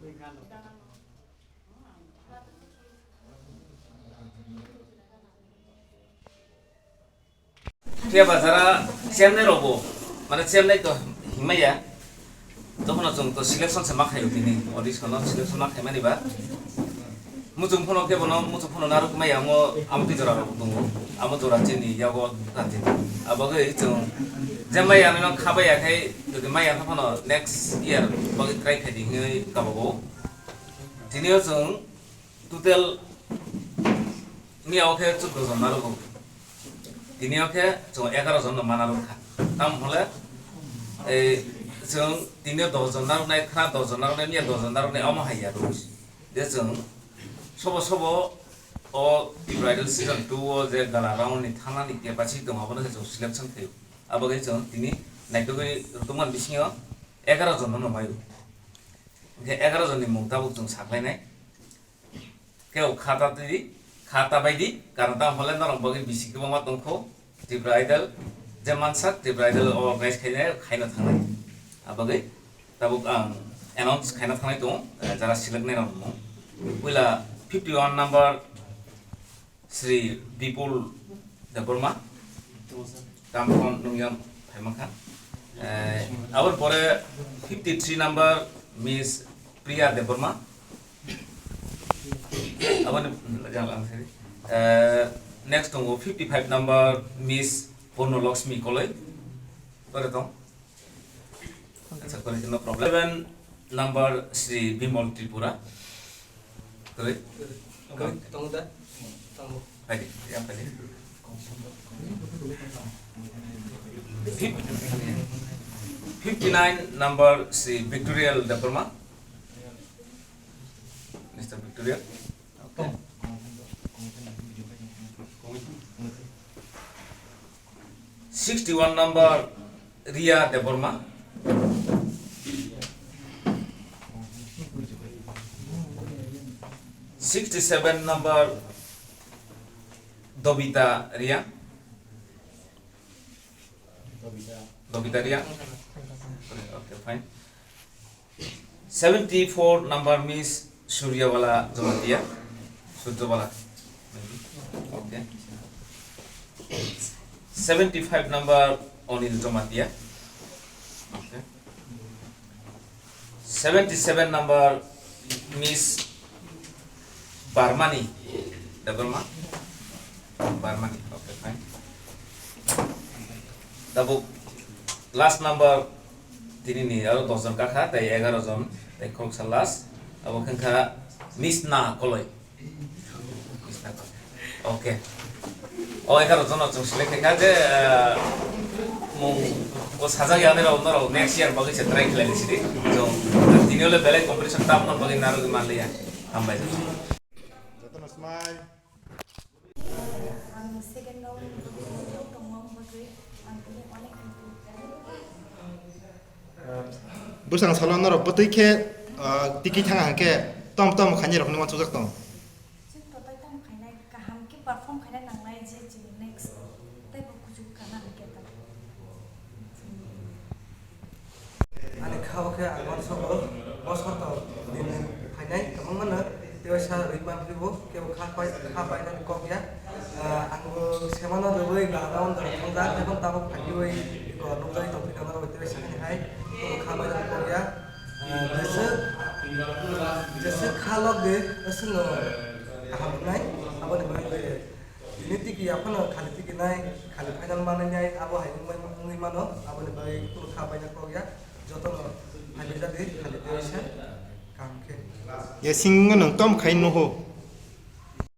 Dia bazara siam nai robo, mana siam nai to himaya. Tokon jong to selection semak hayo tini, audition selection mak hemani ba. Mutung phono ke bono mutung phono naru kumai amo tijora robo tungo, amo jora chini yago tanti. Abagai jong jamai ano khabaya kai to mai ano phono next year bagi try khai dingai kabogo. Tini jong total mi auke chukdo jon naru ko. Tini auke jong 11 jon manaru kha. Tam hole jong tini 10 jon naru nai kha 10 jon naru nai mi 10 jon naru nai amo haiya dos. De jong sobo o bridal season 2 o je gala round ni thana ni ke pachi dong abona je selection theu abagai jong tini naitogoi rutuman bisingo 11 jon no mayu ke 11 jon ni mungta buk jong saklai nai ke o khata baidi karanta hole norong bagi bisiki bama tongkho di bridal je mansak di bridal organize khaina thangnai abagai tabuk ang announce khaina thangnai dong jara select nai rong wila 51 number Sri Bipul Deborma Kampon Nungyam Phaimangkha our pore 53 number Miss Priya Deborma our next to 55 number Miss Pono Lakshmi Koloi pore to acha kore no problem 7 number Sri Bimal Tripura Correct? Ready? Yeah, ready. 59 number Sri Victoria Deborma. Mr. Victoria. Okay. 61 number Ria Deborma. 67 number Dobita Ria. Okay, fine. 74 number Miss Suryawala Jomatia. Suryawala. Okay. 75 number Onil Jomatia. Okay. 77 number Miss Barmani, Deborma. Barmani, okay, fine. The book last number tini ni aro 10 jon kakha tai 11 jon tai khok salas abo khankha Misna koloi. Okay. Oh 11 jon jong select kha je mung o sajagi anera onoro next year bagi se try khilai lisiri jong tini ole bele competition tap non bagi naru man liya ambai Smile. Busang salon naro betul ke tiki tengah ke tom khanyi rok nama cocok tom. Ane kau ke awan sobo bos kotor ini khanyi kamang mana Dewasa riban ribu ke khapai nan kok ya anggo semana lebih galawan terangkan ଏବଂ ତାକୁ ଫାଟିወይ ଏକ ଅନୁଯାୟୀ topic ଆମର ଭିତରେ ସାଙ୍ଗେ hai to khapai nan kok ya जैसे खालक दे असंग kaham nai abo de bai ini tiki apa no khali tiki nai khali final mana nyai abo hai ngai mano abo de bai to khapai nan kok ya joto hai bisa de khali dewasa kamke Ya sing nang tom kain no ho.